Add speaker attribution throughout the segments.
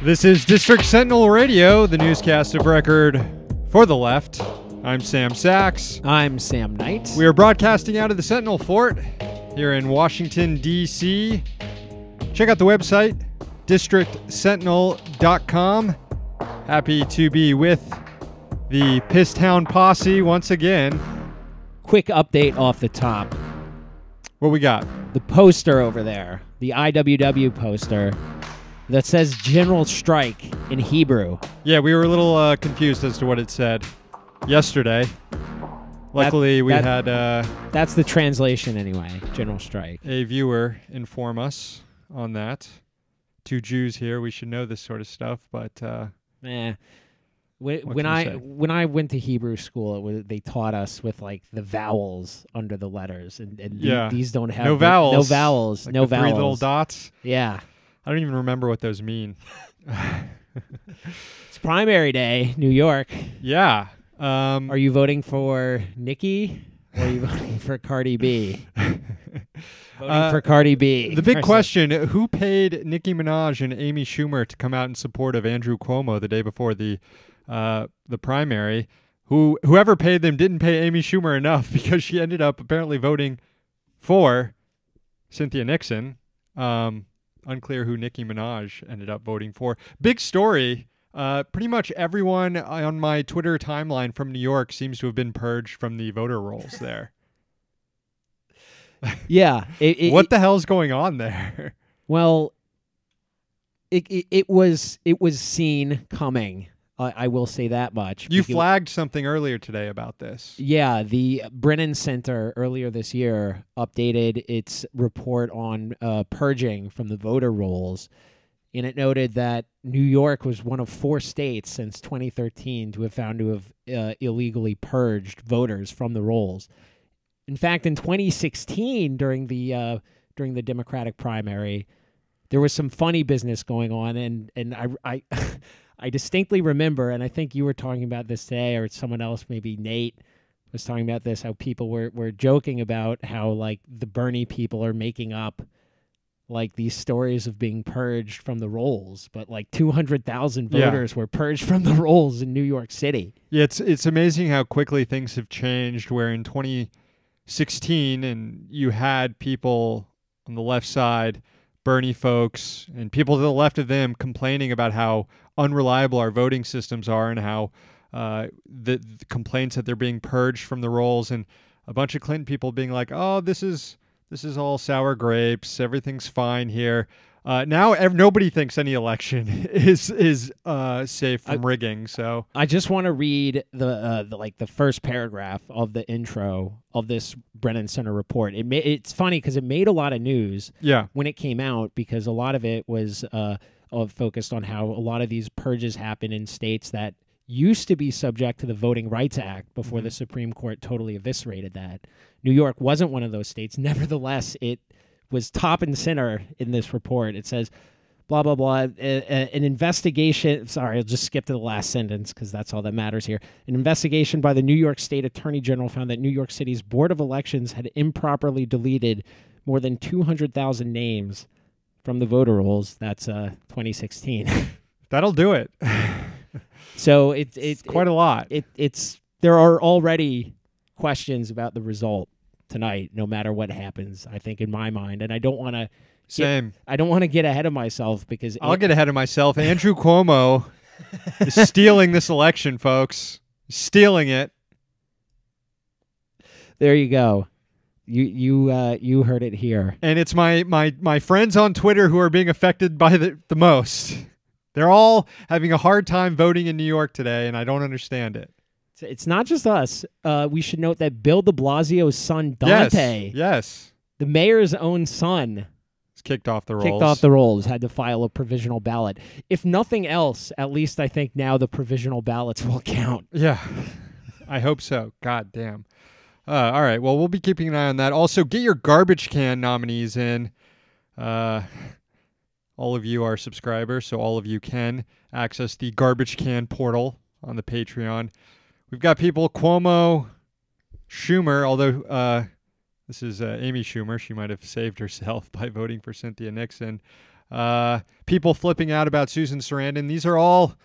Speaker 1: This is District Sentinel Radio, the newscast of record for the left. I'm Sam Sachs.
Speaker 2: I'm Sam Knight.
Speaker 1: We are broadcasting out of the Sentinel Fort here in Washington, D.C. Check out the website, districtsentinel.com. Happy to be with the Pisstown Posse once again.
Speaker 2: Quick update off the top.
Speaker 1: What we got?
Speaker 2: The poster over there, the IWW poster that says General Strike in Hebrew.
Speaker 1: Yeah, we were a little confused as to what it said yesterday. Luckily, we had
Speaker 2: that's the translation anyway, General Strike.
Speaker 1: A viewer inform us on that. Two Jews here, we should know this sort of stuff, but
Speaker 2: when I went to Hebrew school, they taught us with like the vowels under the letters, and these don't have
Speaker 1: no vowels.
Speaker 2: No vowels.
Speaker 1: Like
Speaker 2: no
Speaker 1: the
Speaker 2: vowels.
Speaker 1: 3 little dots.
Speaker 2: Yeah.
Speaker 1: I don't even remember what those mean.
Speaker 2: It's primary day, New York.
Speaker 1: Yeah.
Speaker 2: Are you voting for Nicki or are you voting for Cardi B? Voting for Cardi B.
Speaker 1: The big question, who paid Nicki Minaj and Amy Schumer to come out in support of Andrew Cuomo the day before the primary? Whoever paid them didn't pay Amy Schumer enough because she ended up apparently voting for Cynthia Nixon. Unclear who Nicki Minaj ended up voting for. Big story. Pretty much everyone on my Twitter timeline from New York seems to have been purged from the voter rolls there.
Speaker 2: Yeah.
Speaker 1: What the hell's going on there?
Speaker 2: Well, it was seen coming. I will say that much.
Speaker 1: You flagged something earlier today about this.
Speaker 2: Yeah, the Brennan Center earlier this year updated its report on purging from the voter rolls, and it noted that New York was one of 4 states since 2013 to have found to have illegally purged voters from the rolls. In fact, in 2016, during the Democratic primary, there was some funny business going on, and I I distinctly remember, and I think you were talking about this today, or someone else, maybe Nate, was talking about this, how people were joking about how, like, the Bernie people are making up, like, these stories of being purged from the rolls. But, like, 200,000 voters were purged from the rolls in New York City.
Speaker 1: Yeah, it's amazing how quickly things have changed, where in 2016, and you had people on the left side, Bernie folks, and people to the left of them complaining about how unreliable our voting systems are and how the complaints that they're being purged from the rolls, and a bunch of Clinton people being like, oh, this is all sour grapes, everything's fine here. Now nobody thinks any election is safe from rigging. So
Speaker 2: I just want to read the first paragraph of the intro of this Brennan Center report. It's funny because it made a lot of news when it came out, because a lot of it was focused on how a lot of these purges happen in states that used to be subject to the Voting Rights Act before the Supreme Court totally eviscerated that. New York wasn't one of those states. Nevertheless, it was top and center in this report. It says, blah, blah, blah, an investigation. Sorry, I'll just skip to the last sentence because that's all that matters here. An investigation by the New York State Attorney General found that New York City's Board of Elections had improperly deleted more than 200,000 names from the voter rolls. That's 2016.
Speaker 1: That'll do it.
Speaker 2: So it's
Speaker 1: quite a lot.
Speaker 2: There are already questions about the result tonight, no matter what happens, I think, in my mind. And I don't want to get ahead of myself, because
Speaker 1: I'll get ahead of myself. Andrew Cuomo is stealing this election, folks. Stealing it.
Speaker 2: There you go. You heard it here.
Speaker 1: And it's my friends on Twitter who are being affected by the most. They're all having a hard time voting in New York today, and I don't understand it.
Speaker 2: It's not just us. We should note that Bill de Blasio's son, Dante,
Speaker 1: yes,
Speaker 2: the mayor's own son,
Speaker 1: is kicked off the rolls,
Speaker 2: had to file a provisional ballot. If nothing else, at least I think now the provisional ballots will count.
Speaker 1: Yeah, I hope so. God damn. All right, well, we'll be keeping an eye on that. Also, get your garbage can nominees in. All of you are subscribers, so all of you can access the garbage can portal on the Patreon. We've got people, Cuomo, Schumer, although this is Amy Schumer. She might have saved herself by voting for Cynthia Nixon. people flipping out about Susan Sarandon. These are all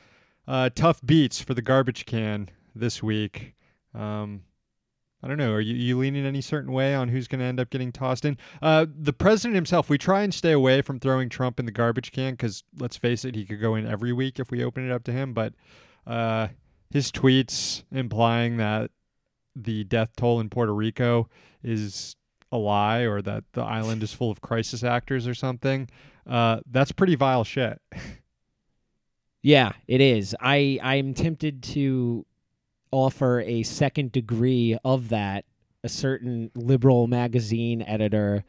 Speaker 1: tough beats for the garbage can this week. I don't know. Are you leaning any certain way on who's going to end up getting tossed in? The president himself, we try and stay away from throwing Trump in the garbage can because, let's face it, he could go in every week if we open it up to him. But his tweets implying that the death toll in Puerto Rico is a lie or that the island is full of crisis actors or something, that's pretty vile shit.
Speaker 2: Yeah, it is. I'm tempted to offer a second degree of that. A certain liberal magazine editor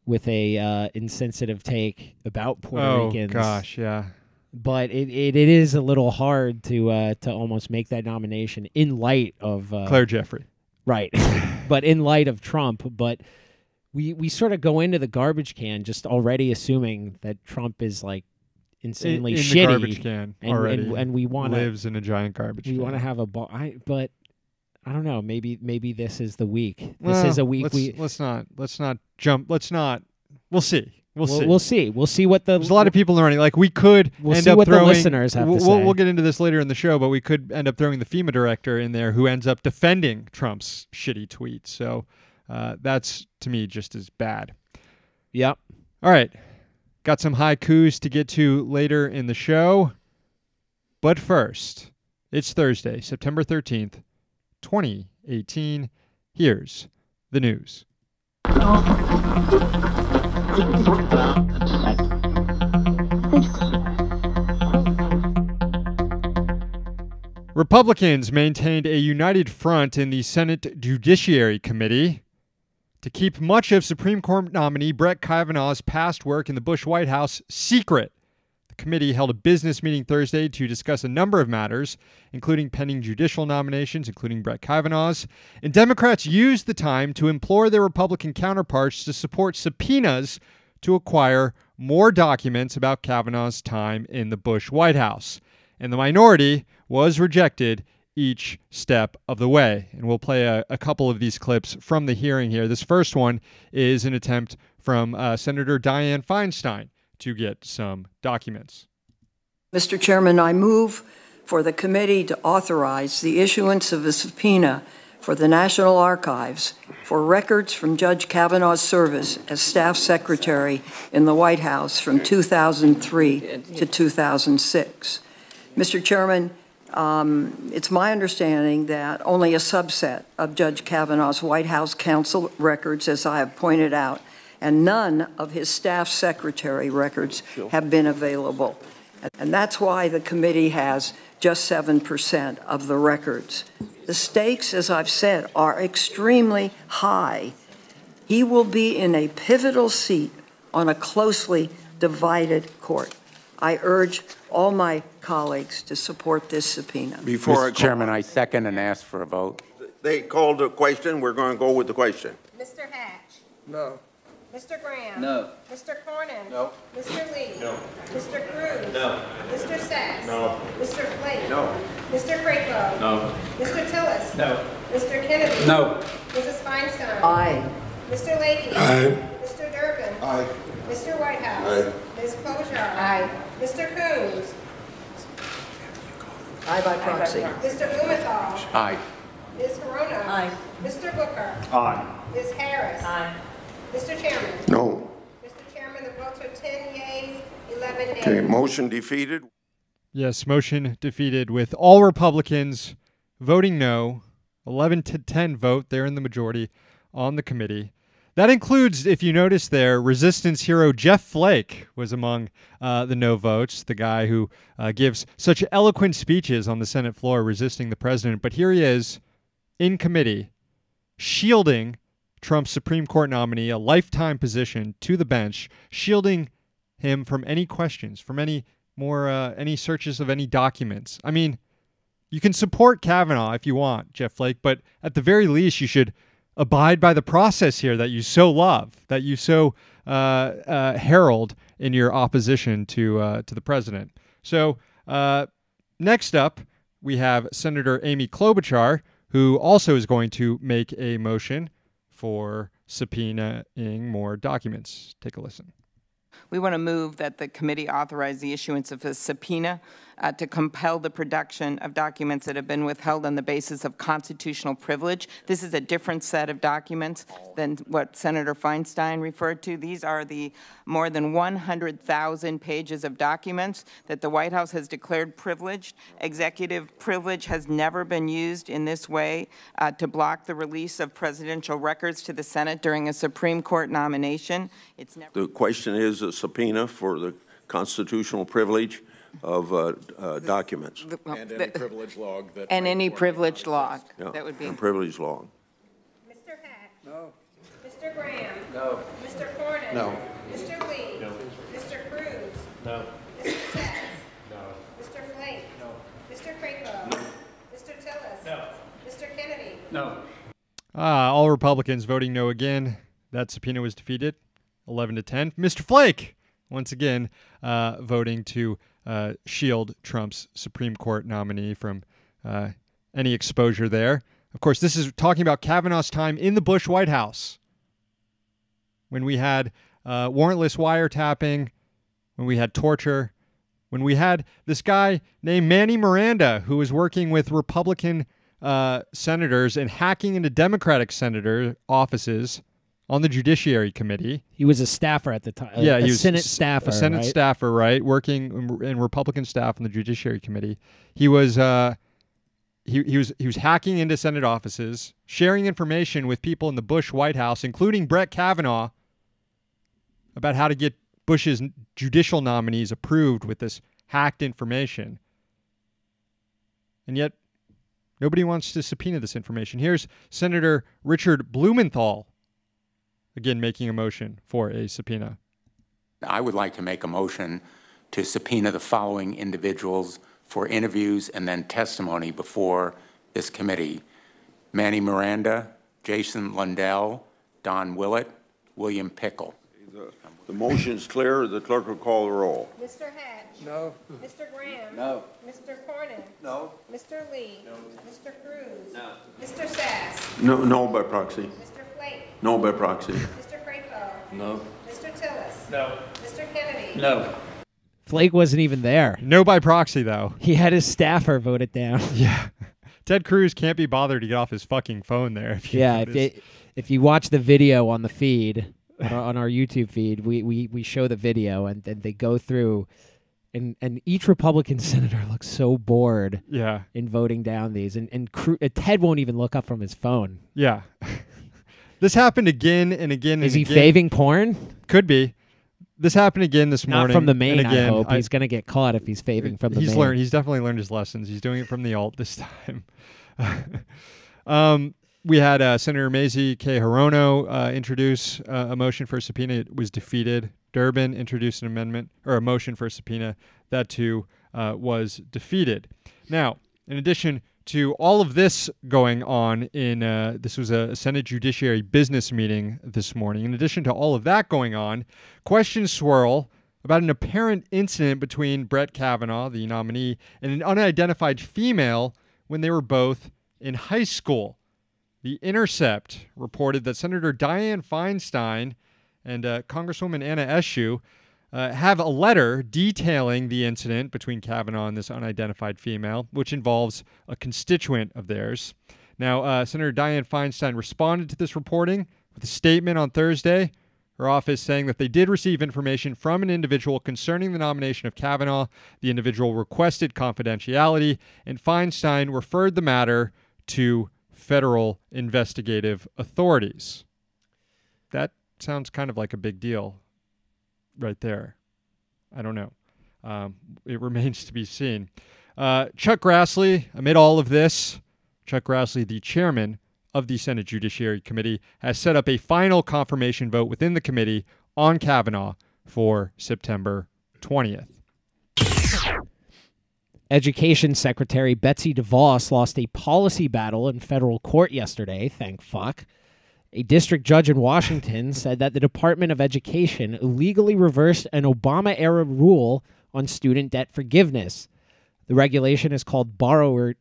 Speaker 2: with a insensitive take about Puerto Ricans.
Speaker 1: Oh gosh, yeah.
Speaker 2: But it is a little hard to almost make that nomination in light of
Speaker 1: Claire Jeffrey,
Speaker 2: right? But in light of Trump, but we sort of go into the garbage can just already assuming that Trump is like insanely
Speaker 1: in
Speaker 2: shitty,
Speaker 1: the garbage can already,
Speaker 2: and we want
Speaker 1: lives in a giant garbage can.
Speaker 2: We want to have a ball, but I don't know. Maybe this is the week. This
Speaker 1: Well,
Speaker 2: is a week.
Speaker 1: Let's not jump. We'll see.
Speaker 2: We'll see. We'll see what
Speaker 1: There's a lot of people in the running. Like we could
Speaker 2: We'll
Speaker 1: end
Speaker 2: see
Speaker 1: up
Speaker 2: what
Speaker 1: throwing.
Speaker 2: the listeners have to say.
Speaker 1: We'll get into this later in the show, but we could end up throwing the FEMA director in there, who ends up defending Trump's shitty tweets. So that's to me just as bad.
Speaker 2: Yep.
Speaker 1: All right. Got some haikus to get to later in the show. But first, it's Thursday, September 13th, 2018. Here's the news. Republicans maintained a united front in the Senate Judiciary Committee to keep much of Supreme Court nominee Brett Kavanaugh's past work in the Bush White House secret. The committee held a business meeting Thursday to discuss a number of matters, including pending judicial nominations, including Brett Kavanaugh's. And Democrats used the time to implore their Republican counterparts to support subpoenas to acquire more documents about Kavanaugh's time in the Bush White House. And the minority was rejected each step of the way. And we'll play a couple of these clips from the hearing here. This first one is an attempt from Senator Dianne Feinstein to get some documents.
Speaker 3: Mr. Chairman, I move for the committee to authorize the issuance of a subpoena for the National Archives for records from Judge Kavanaugh's service as staff secretary in the White House from 2003 to 2006. Mr. Chairman, it's my understanding that only a subset of Judge Kavanaugh's White House counsel records, as I have pointed out, and none of his staff secretary records have been available. And that's why the committee has just 7% of the records. The stakes, as I've said, are extremely high. He will be in a pivotal seat on a closely divided court. I urge all my colleagues to support this subpoena.
Speaker 4: Mr. Chairman, I second and ask for a vote.
Speaker 5: They called the question. We're going to go with the question.
Speaker 6: Mr. Hatch?
Speaker 5: No.
Speaker 6: Mr. Graham?
Speaker 5: No.
Speaker 6: Mr. Cornyn?
Speaker 5: No.
Speaker 6: Mr. Lee?
Speaker 5: No.
Speaker 6: Mr. Cruz?
Speaker 5: No.
Speaker 6: Mr. Sachs?
Speaker 5: No.
Speaker 6: Mr. Flake?
Speaker 5: No.
Speaker 6: Mr. Crapo?
Speaker 5: No.
Speaker 6: Mr. Tillis?
Speaker 5: No.
Speaker 6: Mr. Kennedy?
Speaker 5: No.
Speaker 6: Mrs. Feinstein?
Speaker 3: Aye.
Speaker 6: Mr. Leahy?
Speaker 5: Aye.
Speaker 6: Mr. Durbin?
Speaker 5: Aye.
Speaker 6: Mr. Whitehouse?
Speaker 5: Aye.
Speaker 6: Ms. Klobuchar? Aye. Mr. Coons?
Speaker 3: Aye by proxy.
Speaker 6: Mr. Blumenthal?
Speaker 4: Aye.
Speaker 6: Ms. Corona?
Speaker 3: Aye.
Speaker 6: Mr. Booker?
Speaker 5: Aye.
Speaker 6: Ms. Harris?
Speaker 3: Aye.
Speaker 6: Mr. Chairman?
Speaker 5: No.
Speaker 6: Mr. Chairman, the votes are 10 yeas, 11 nays.
Speaker 5: Okay, motion defeated.
Speaker 1: Yes, motion defeated with all Republicans voting no, 11 to 10 vote. They're in the majority on the committee. That includes, if you notice there, resistance hero Jeff Flake was among the no votes, the guy who gives such eloquent speeches on the Senate floor resisting the president. But here he is in committee, shielding Trump's Supreme Court nominee, a lifetime position, to the bench, shielding him from any questions, from any searches of any documents. I mean, you can support Kavanaugh if you want, Jeff Flake, but at the very least, you should abide by the process here that you so love, that you so herald in your opposition to the president. So next up, we have Senator Amy Klobuchar, who also is going to make a motion for subpoenaing more documents. Take a listen.
Speaker 7: We want to move that the committee authorize the issuance of a subpoena to compel the production of documents that have been withheld on the basis of constitutional privilege. This is a different set of documents than what Senator Feinstein referred to. These are the more than 100,000 pages of documents that the White House has declared privileged. Executive privilege has never been used in this way to block the release of presidential records to the Senate during a Supreme Court nomination. It's never.
Speaker 5: The question is a subpoena for the constitutional privilege of documents.
Speaker 8: And any privilege log that.
Speaker 7: And any privileged log
Speaker 5: Yeah,
Speaker 7: that would be.
Speaker 5: and privilege log.
Speaker 6: Mr. Hack? No. Mr. Graham? No. Mr. Cornyn?
Speaker 5: No.
Speaker 6: Mr. Lee? No. Mr. Cruz?
Speaker 8: No.
Speaker 6: Mr. Sacks? No. Mr. Flake? No. Mr. Crapo? No. Mr. Tillis? No. Mr. Kennedy?
Speaker 8: No.
Speaker 1: All Republicans voting no again. That subpoena was defeated, 11-10. Mr. Flake, once again, voting to shield Trump's Supreme Court nominee from any exposure there. Of course, this is talking about Kavanaugh's time in the Bush White House, when we had warrantless wiretapping, when we had torture, when we had this guy named Manny Miranda, who was working with Republican senators and hacking into Democratic senator offices on the Judiciary Committee.
Speaker 2: He was a staffer at the time.
Speaker 1: Yeah, he was
Speaker 2: Senate staffer.
Speaker 1: A Senate
Speaker 2: right?
Speaker 1: staffer, right? Working in Republican staff on the Judiciary Committee. He was he was hacking into Senate offices, sharing information with people in the Bush White House, including Brett Kavanaugh, about how to get Bush's judicial nominees approved with this hacked information. And yet, nobody wants to subpoena this information. Here's Senator Richard Blumenthal, again making a motion for a subpoena.
Speaker 4: I would like to make a motion to subpoena the following individuals for interviews and then testimony before this committee: Manny Miranda, Jason Lundell, Don Willett, William Pickle.
Speaker 5: The motion's clear. The clerk will call the roll.
Speaker 6: Mr. Hatch?
Speaker 8: No.
Speaker 6: Mr. Graham?
Speaker 8: No.
Speaker 6: Mr. Cornyn?
Speaker 8: No.
Speaker 6: Mr. Lee? No. Mr. Cruz? No. Mr. Sass?
Speaker 5: No by proxy.
Speaker 6: Mr. Flake?
Speaker 5: No by proxy.
Speaker 6: Mr. Crapo?
Speaker 8: No.
Speaker 6: Mr. Tillis?
Speaker 8: No.
Speaker 6: Mr. Kennedy?
Speaker 8: No.
Speaker 2: Flake wasn't even there.
Speaker 1: No by proxy, though.
Speaker 2: He had his staffer vote it down.
Speaker 1: Yeah. Ted Cruz can't be bothered to get off his fucking phone there. If you
Speaker 2: if you watch the video on the feed, on our YouTube feed, we show the video and they go through, and each Republican senator looks so bored in voting down these. And Ted won't even look up from his phone.
Speaker 1: Yeah. This happened again and again
Speaker 2: Is
Speaker 1: and
Speaker 2: he
Speaker 1: again.
Speaker 2: faving porn?
Speaker 1: Could be. This happened again this morning.
Speaker 2: Not from the main,
Speaker 1: and again,
Speaker 2: I hope. He's going to get caught if he's faving from the main.
Speaker 1: He's definitely learned his lessons. He's doing it from the alt this time. We had Senator Mazie K. Hirono introduce a motion for a subpoena. It was defeated. Durbin introduced an amendment or a motion for a subpoena. That too was defeated. Now, in addition to all of this going on this was a Senate Judiciary business meeting this morning. In addition to all of that going on, questions swirl about an apparent incident between Brett Kavanaugh, the nominee, and an unidentified female when they were both in high school. The Intercept reported that Senator Dianne Feinstein and Congresswoman Anna Eshoo have a letter detailing the incident between Kavanaugh and this unidentified female, which involves a constituent of theirs. Now, Senator Dianne Feinstein responded to this reporting with a statement on Thursday, her office saying that they did receive information from an individual concerning the nomination of Kavanaugh. The individual requested confidentiality, and Feinstein referred the matter to federal investigative authorities. That sounds kind of like a big deal right there. I don't know. It remains to be seen. Chuck Grassley, amid all of this, Chuck Grassley, the chairman of the Senate Judiciary Committee, has set up a final confirmation vote within the committee on Kavanaugh for September 20th.
Speaker 2: Education Secretary Betsy DeVos lost a policy battle in federal court yesterday, thank fuck. A district judge in Washington said that the Department of Education illegally reversed an Obama-era rule on student debt forgiveness. The regulation is called borrower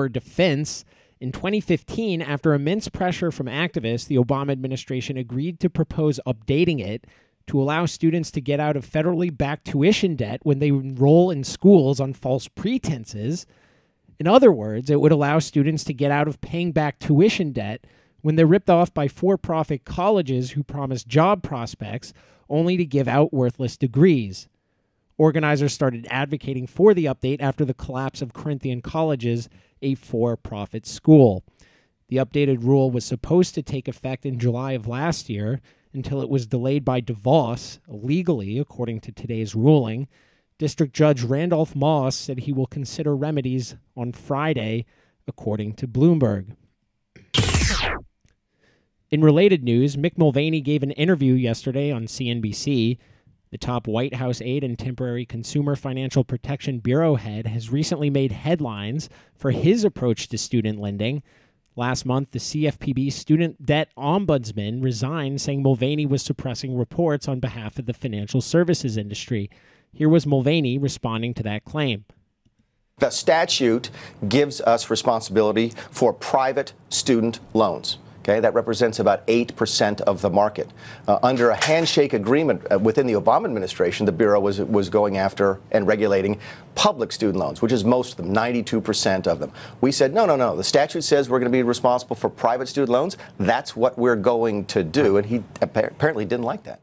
Speaker 2: defense. In 2015, after immense pressure from activists, the Obama administration agreed to propose updating it to allow students to get out of federally backed tuition debt when they enroll in schools on false pretenses. In other words, it would allow students to get out of paying back tuition debt when they're ripped off by for-profit colleges who promise job prospects only to give out worthless degrees. Organizers started advocating for the update after the collapse of Corinthian Colleges, a for-profit school. The updated rule was supposed to take effect in July of last year until it was delayed by DeVos, illegally, according to today's ruling. District Judge Randolph Moss said he will consider remedies on Friday, according to Bloomberg. In related news, Mick Mulvaney gave an interview yesterday on CNBC. The top White House aide and temporary Consumer Financial Protection Bureau head has recently made headlines for his approach to student lending. Last month, the CFPB student debt ombudsman resigned, saying Mulvaney was suppressing reports on behalf of the financial services industry. Here was Mulvaney responding to that claim.
Speaker 9: The statute gives us responsibility for private student loans. Okay, that represents about 8% of the market. Under a handshake agreement within the Obama administration, the Bureau was going after and regulating public student loans, which is most of them, 92% of them. We said, no. The statute says we're going to be responsible for private student loans. That's what we're going to do. And he apparently didn't like that.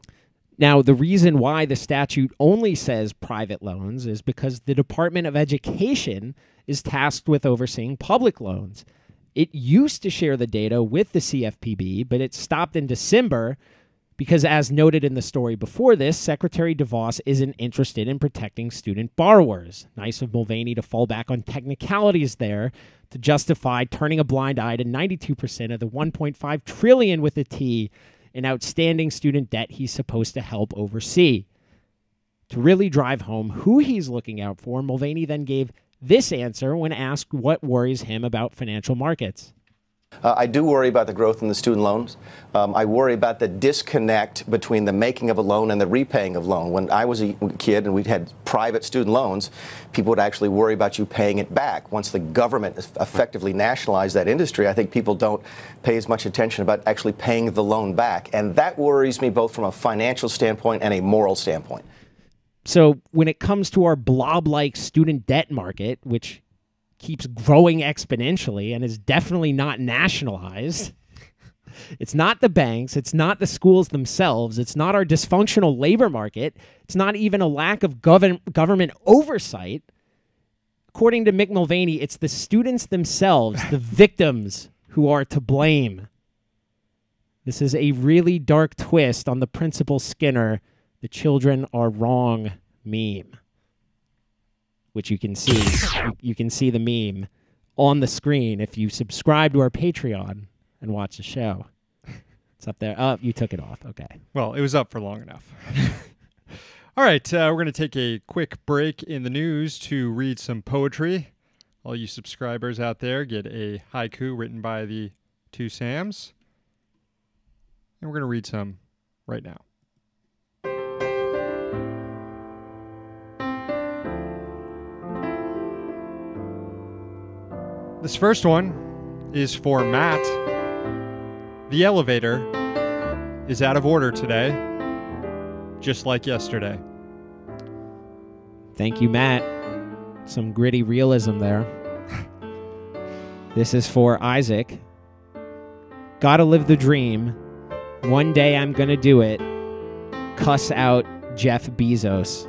Speaker 2: Now, the reason why the statute only says private loans is because the Department of Education is tasked with overseeing public loans. It used to share the data with the CFPB, but it stopped in December because, as noted in the story before this, Secretary DeVos isn't interested in protecting student borrowers. Nice of Mulvaney to fall back on technicalities there to justify turning a blind eye to 92% of the $1.5 trillion with a T in outstanding student debt he's supposed to help oversee. To really drive home who he's looking out for, Mulvaney then gave this answer when asked what worries him about financial markets.
Speaker 9: I do worry about the growth in the student loans. I worry about the disconnect between the making of a loan and the repaying of loan. When I was a kid and we had private student loans, people would actually worry about you paying it back. Once the government effectively nationalized that industry, I think people don't pay as much attention about actually paying the loan back. And that worries me both from a financial standpoint and a moral standpoint.
Speaker 2: So when it comes to our blob-like student debt market, which keeps growing exponentially and is definitely not nationalized, it's not the banks, it's not the schools themselves, it's not our dysfunctional labor market, it's not even a lack of government oversight. According to Mick Mulvaney, it's the students themselves, the victims, who are to blame. This is a really dark twist on the Principal Skinner "the children are wrong" meme, which you can see. You can see the meme on the screen if you subscribe to our Patreon and watch the show. It's up there. Oh, you took it off. Okay.
Speaker 1: Well, it was up for long enough. All right, we're going to take a quick break in the news to read some poetry. All you subscribers out there get a haiku written by the two Sams. And we're going to read some right now. This first one is for Matt. The elevator is out of order today, just like yesterday.
Speaker 2: Thank you, Matt. Some gritty realism there. This is for Isaac. Gotta live the dream. One day I'm gonna do it. Cuss out Jeff Bezos.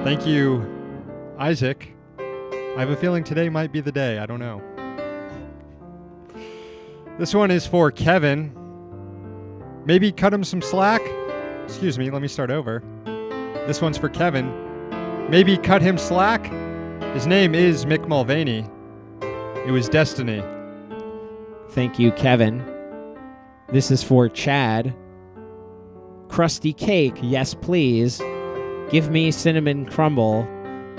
Speaker 1: Thank you, Isaac. I have a feeling today might be the day. I don't know. This one is for Kevin. Maybe cut him some slack. Excuse me, let me start over. This one's for Kevin. Maybe cut him slack. His name is Mick Mulvaney. It was destiny.
Speaker 2: Thank you, Kevin. This is for Chad. Crusty cake, yes please. Give me cinnamon crumble.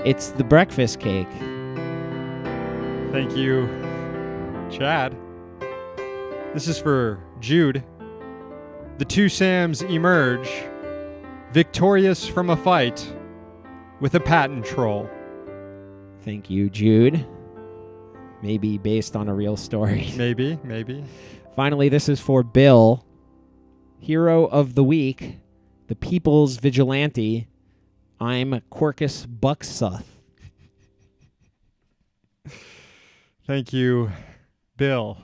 Speaker 2: It's the breakfast cake.
Speaker 1: Thank you, Chad. This is for Jude. The two Sams emerge, victorious from a fight with a patent troll.
Speaker 2: Thank you, Jude. Maybe based on a real story.
Speaker 1: Maybe.
Speaker 2: Finally, this is for Bill. Hero of the week. the people's vigilante. I'm Corcus Bucksuth.
Speaker 1: Thank you, Bill.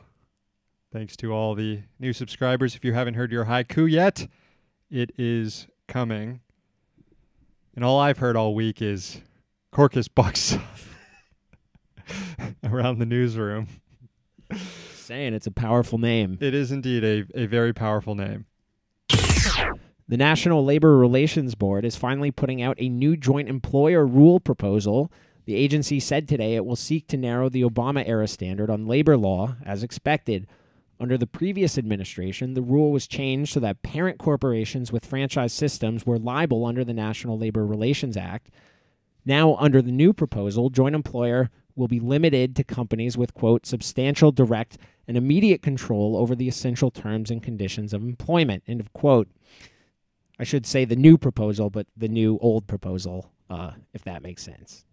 Speaker 1: Thanks to all the new subscribers. If you haven't heard your haiku yet, it is coming. And all I've heard all week is Corcus Bucksuth around the newsroom.
Speaker 2: Saying it's a powerful name.
Speaker 1: It is indeed a very powerful name.
Speaker 2: The National Labor Relations Board is finally putting out a new joint employer rule proposal. The agency said today it will seek to narrow the Obama-era standard on labor law, as expected. Under the previous administration, the rule was changed so that parent corporations with franchise systems were liable under the National Labor Relations Act. Now, under the new proposal, joint employer will be limited to companies with, quote, substantial direct and immediate control over the essential terms and conditions of employment, end of quote. I should say the new proposal, but the new old proposal, if that makes sense.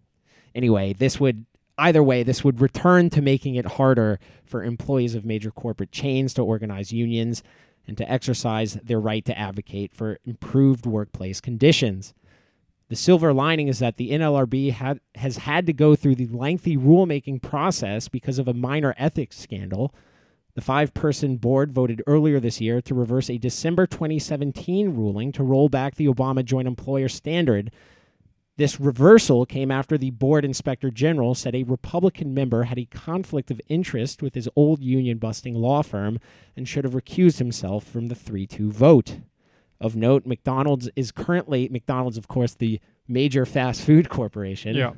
Speaker 2: Anyway, this would return to making it harder for employees of major corporate chains to organize unions and to exercise their right to advocate for improved workplace conditions. The silver lining is that the NLRB has had to go through the lengthy rulemaking process because of a minor ethics scandal. The 5-person board voted earlier this year to reverse a December 2017 ruling to roll back the Obama joint employer standard. This reversal came after the board inspector general said a Republican member had a conflict of interest with his old union-busting law firm and should have recused himself from the 3-2 vote. Of note, McDonald's, of course, the major fast food corporation.
Speaker 1: Yeah.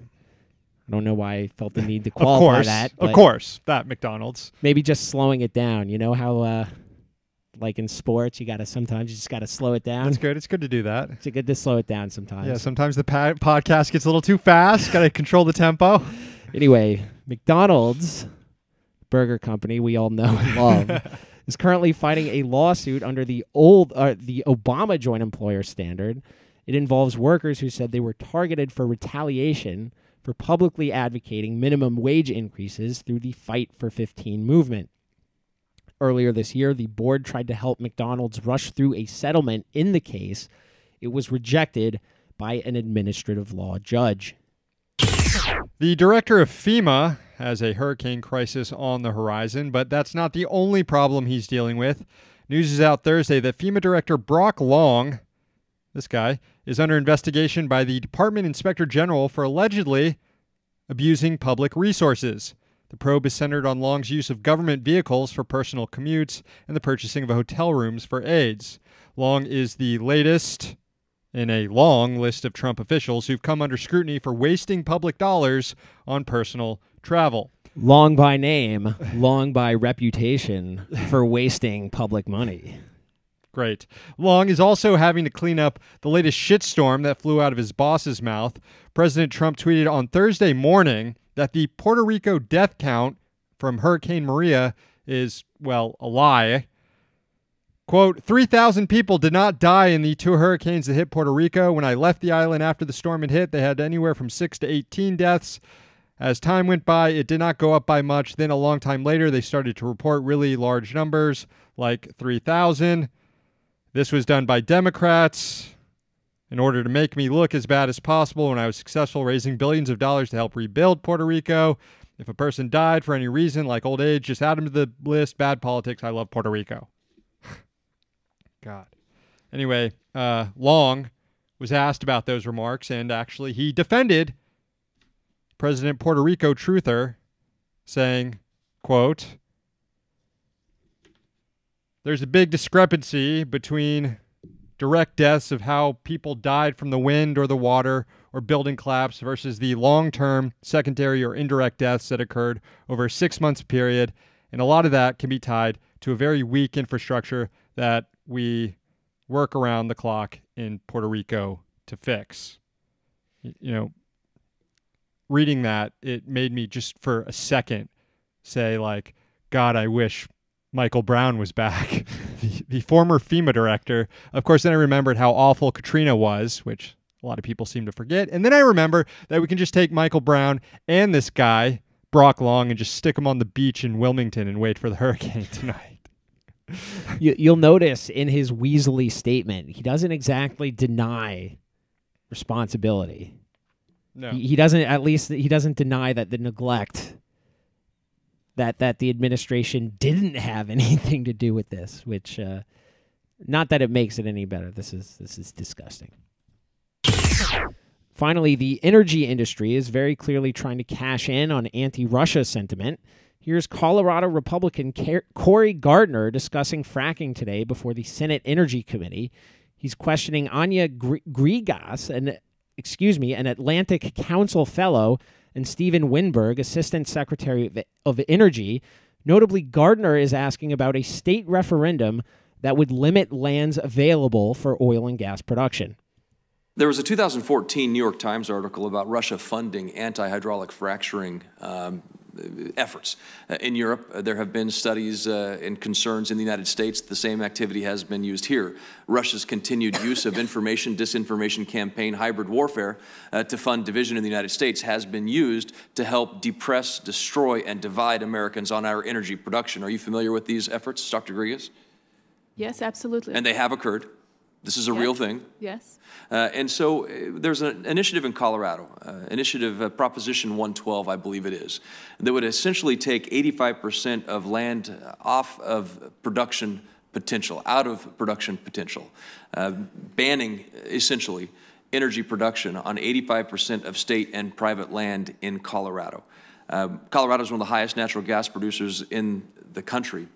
Speaker 2: I don't know why I felt the need to qualify that.
Speaker 1: Of course, that McDonald's.
Speaker 2: Maybe just slowing it down. You know how, like in sports, you just got to slow it down?
Speaker 1: That's good. It's good to do that.
Speaker 2: It's good to slow it down sometimes.
Speaker 1: Yeah, sometimes the podcast gets a little too fast. Got to control the tempo.
Speaker 2: Anyway, McDonald's, burger company we all know and love, is currently fighting a lawsuit under the Obama joint employer standard. It involves workers who said they were targeted for retaliation for publicly advocating minimum wage increases through the Fight for 15 movement. Earlier this year, the board tried to help McDonald's rush through a settlement in the case. It was rejected by an administrative law judge.
Speaker 1: The director of FEMA has a hurricane crisis on the horizon, but that's not the only problem he's dealing with. News is out Thursday that FEMA Director Brock Long, this guy, is under investigation by the Department Inspector General for allegedly abusing public resources. The probe is centered on Long's use of government vehicles for personal commutes and the purchasing of hotel rooms for aides. Long is the latest in a long list of Trump officials who've come under scrutiny for wasting public dollars on personal travel.
Speaker 2: Long by name, long by reputation for wasting public money.
Speaker 1: Great. Long is also having to clean up the latest shitstorm that flew out of his boss's mouth. President Trump tweeted on Thursday morning that the Puerto Rico death count from Hurricane Maria is, well, a lie. Quote, 3,000 people did not die in the 2 hurricanes that hit Puerto Rico. When I left the island after the storm had hit, they had anywhere from 6 to 18 deaths. As time went by, it did not go up by much. Then a long time later, they started to report really large numbers, like 3,000. This was done by Democrats in order to make me look as bad as possible when I was successful raising billions of dollars to help rebuild Puerto Rico. If a person died for any reason, like old age, just add them to the list. Bad politics. I love Puerto Rico. God. Anyway, Long was asked about those remarks, and actually he defended President Puerto Rico truther, saying, quote, there's a big discrepancy between direct deaths of how people died from the wind or the water or building collapse versus the long-term secondary or indirect deaths that occurred over a 6-month period. And a lot of that can be tied to a very weak infrastructure that we work around the clock in Puerto Rico to fix. You know, reading that, it made me just for a second say, like, God, I wish Michael Brown was back, the former FEMA director. Of course, then I remembered how awful Katrina was, which a lot of people seem to forget. And then I remember that we can just take Michael Brown and this guy, Brock Long, and just stick them on the beach in Wilmington and wait for the hurricane tonight.
Speaker 2: You'll notice in his weaselly statement, he doesn't exactly deny responsibility.
Speaker 1: No.
Speaker 2: He doesn't. At least he doesn't deny that the neglect that the administration didn't have anything to do with this. Which, not that it makes it any better. This is disgusting. Finally, the energy industry is very clearly trying to cash in on anti-Russia sentiment. Here's Colorado Republican Cory Gardner discussing fracking today before the Senate Energy Committee. He's questioning Anya Grigas, an Atlantic Council fellow, and Stephen Winberg, Assistant Secretary of Energy. Notably, Gardner is asking about a state referendum that would limit lands available for oil and gas production.
Speaker 10: There was a 2014 New York Times article about Russia funding anti-hydraulic fracturing efforts. In Europe, there have been studies and concerns in the United States. The same activity has been used here. Russia's continued use of information, disinformation campaign, hybrid warfare to fund division in the United States has been used to help depress, destroy, and divide Americans on our energy production. Are you familiar with these efforts, Dr. Grigas?
Speaker 11: Yes, absolutely.
Speaker 10: And they have occurred. This is a real thing.
Speaker 11: Yes.
Speaker 10: And so there's an initiative in Colorado, Proposition 112, I believe it is, that would essentially take 85% of land off of production potential, out of production potential, banning essentially energy production on 85% of state and private land in Colorado. Colorado is one of the highest natural gas producers in the country.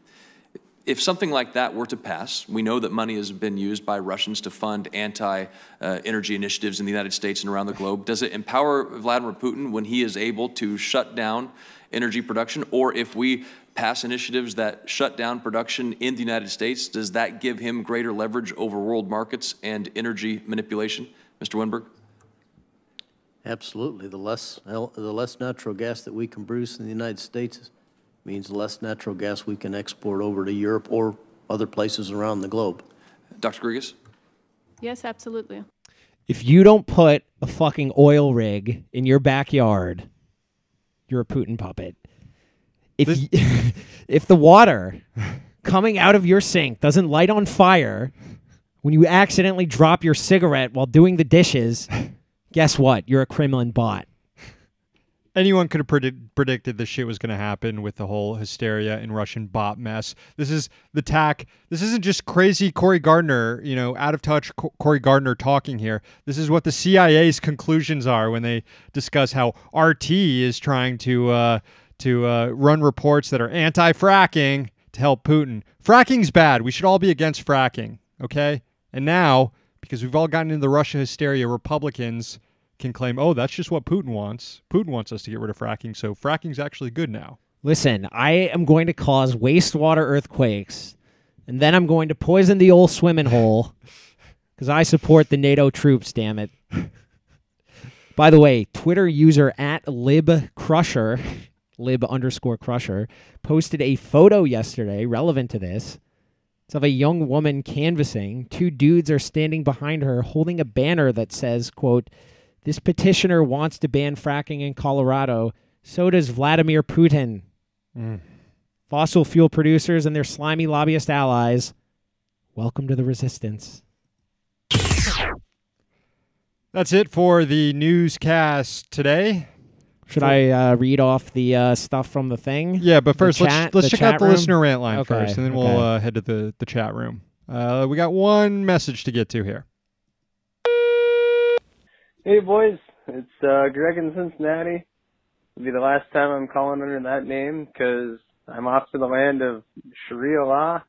Speaker 10: If something like that were to pass, we know that money has been used by Russians to fund anti-energy initiatives in the United States and around the globe. Does it empower Vladimir Putin when he is able to shut down energy production? Or if we pass initiatives that shut down production in the United States, does that give him greater leverage over world markets and energy manipulation? Mr. Winberg?
Speaker 12: Absolutely. The less natural gas that we can produce in the United States means less natural gas we can export over to Europe or other places around the globe.
Speaker 10: Dr. Grigas?
Speaker 11: Yes, absolutely.
Speaker 2: If you don't put a fucking oil rig in your backyard, you're a Putin puppet. If the water coming out of your sink doesn't light on fire when you accidentally drop your cigarette while doing the dishes, guess what? You're a Kremlin bot.
Speaker 1: Anyone could have predicted this shit was going to happen with the whole hysteria and Russian bot mess. This is the tack. This isn't just crazy Cory Gardner, out of touch Cory Gardner talking here. This is what the CIA's conclusions are when they discuss how RT is trying to run reports that are anti-fracking to help Putin. Fracking's bad. We should all be against fracking, okay? And now, because we've all gotten into the Russia hysteria, Republicans can claim, oh, that's just what Putin wants. Putin wants us to get rid of fracking, so fracking's actually good now.
Speaker 2: Listen, I am going to cause wastewater earthquakes, and then I'm going to poison the old swimming hole because I support the NATO troops, damn it. By the way, Twitter user @libcrusher, lib_crusher, posted a photo yesterday relevant to this. It's of a young woman canvassing. Two dudes are standing behind her holding a banner that says, quote, "This petitioner wants to ban fracking in Colorado. So does Vladimir Putin." Fossil fuel producers and their slimy lobbyist allies, welcome to the resistance.
Speaker 1: That's it for the newscast today.
Speaker 2: Should I read off the stuff from the thing?
Speaker 1: Yeah, but first let's check out the
Speaker 2: room?
Speaker 1: listener rant line
Speaker 2: Okay,
Speaker 1: first, and then we'll head to the chat room. We got one message to get to here.
Speaker 13: Hey boys, it's Greg in Cincinnati. It'll be the last time I'm calling under that name because I'm off to the land of Sharia law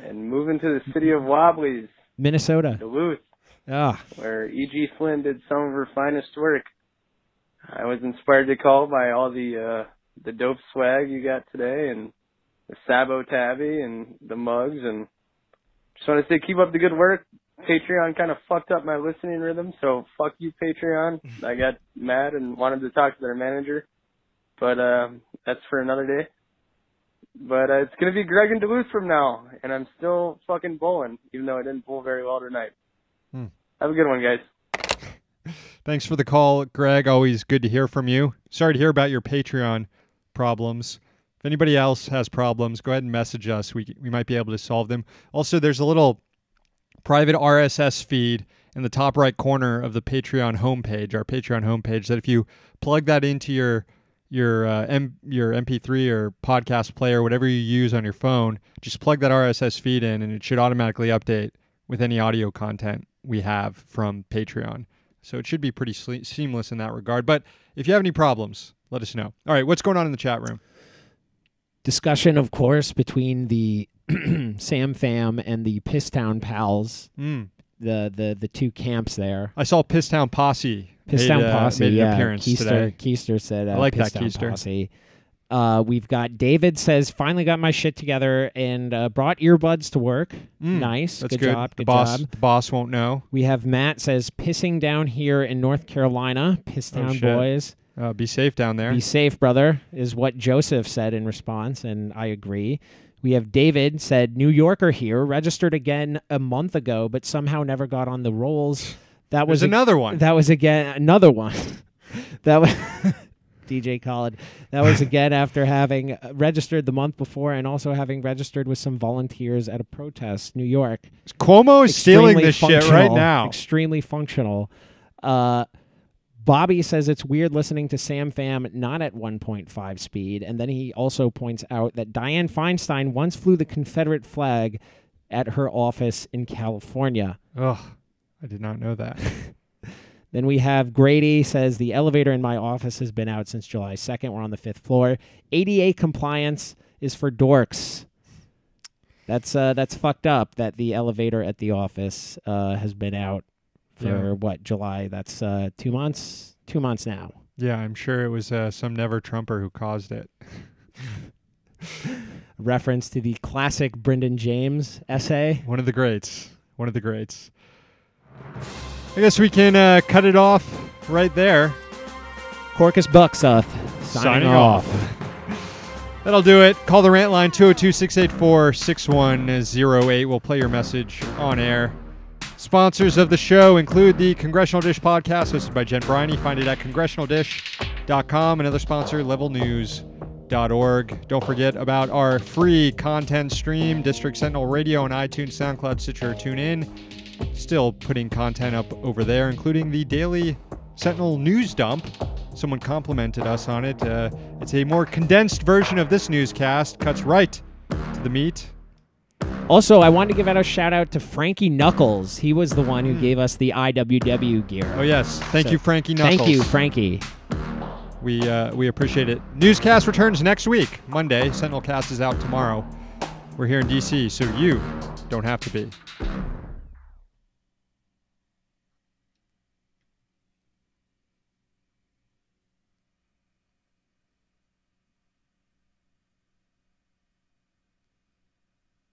Speaker 13: and moving to the city of Wobblies,
Speaker 2: Minnesota,
Speaker 13: Duluth, where E.G. Flynn did some of her finest work. I was inspired to call by all the dope swag you got today and the Sabo Tabby and the mugs, and just want to say keep up the good work. Patreon kind of fucked up my listening rhythm, so fuck you, Patreon. I got mad and wanted to talk to their manager, but that's for another day. But it's going to be Greg and Duluth from now, and I'm still fucking bowling, even though I didn't bowl very well tonight. Have a good one, guys.
Speaker 1: Thanks for the call, Greg. Always good to hear from you. Sorry to hear about your Patreon problems, If anybody else has problems, go ahead and message us. We might be able to solve them. Also, there's a little private RSS feed in the top right corner of the Patreon homepage, our Patreon homepage, that if you plug that into your MP3 or podcast player, whatever you use on your phone, just plug that RSS feed in and it should automatically update with any audio content we have from Patreon. So it should be pretty seamless in that regard. But if you have any problems, let us know. All right, what's going on in the chat room?
Speaker 2: Discussion, of course, between the Sam Fam and the Pisstown Pals, the two camps there.
Speaker 1: I saw Pisstown Posse.
Speaker 2: Pisstown Posse,
Speaker 1: made an
Speaker 2: yeah.
Speaker 1: appearance today.
Speaker 2: Keister said,
Speaker 1: I like that,
Speaker 2: Pisstown
Speaker 1: Keister.
Speaker 2: Posse. We've got David says, finally got my shit together and brought earbuds to work. Nice.
Speaker 1: That's
Speaker 2: good job. Good
Speaker 1: job.
Speaker 2: job.
Speaker 1: The boss won't know.
Speaker 2: We have Matt says, pissing down here in North Carolina. Pisstown boys.
Speaker 1: Be safe down there.
Speaker 2: Be safe, brother, is what Joseph said in response, and I agree. We have David said, New Yorker here, registered again a month ago, but somehow never got on the rolls. That was
Speaker 1: another one.
Speaker 2: That was again another one. That was DJ Khaled. That was again after having registered the month before and also having registered with some volunteers at a protest, New York.
Speaker 1: Cuomo is stealing this shit right now.
Speaker 2: Extremely functional. Bobby says it's weird listening to Sam Fam not at 1.5 speed. And then he also points out that Dianne Feinstein once flew the Confederate flag at her office in California.
Speaker 1: Ugh, I did not know that.
Speaker 2: Then we have Grady says the elevator in my office has been out since July 2nd. We're on the 5th floor. ADA compliance is for dorks. That's fucked up that the elevator at the office has been out for July? That's 2 months. 2 months now.
Speaker 1: Yeah, I'm sure it was some never Trumper who caused it.
Speaker 2: Reference to the classic Brendan James essay.
Speaker 1: One of the greats. One of the greats. I guess we can cut it off right there.
Speaker 2: Corcus Bucksuth signing off.
Speaker 1: That'll do it. Call the rant line 202-684-6108. We'll play your message on air. Sponsors of the show include the Congressional Dish podcast hosted by Jen Briney. Find it at congressionaldish.com. Another sponsor, levelnews.org. Don't forget about our free content stream, District Sentinel Radio on iTunes, SoundCloud, Stitcher, TuneIn. Still putting content up over there, including the daily Sentinel news dump. Someone complimented us on it. It's a more condensed version of this newscast. Cuts right to the meat.
Speaker 2: Also, I wanted to give out a shout out to Frankie Knuckles. He was the one who gave us the IWW gear.
Speaker 1: Oh, yes. Thank you, Frankie Knuckles.
Speaker 2: Thank you, Frankie.
Speaker 1: We appreciate it. Newscast returns next week, Monday. Sentinel Cast is out tomorrow. We're here in D.C., so you don't have to be.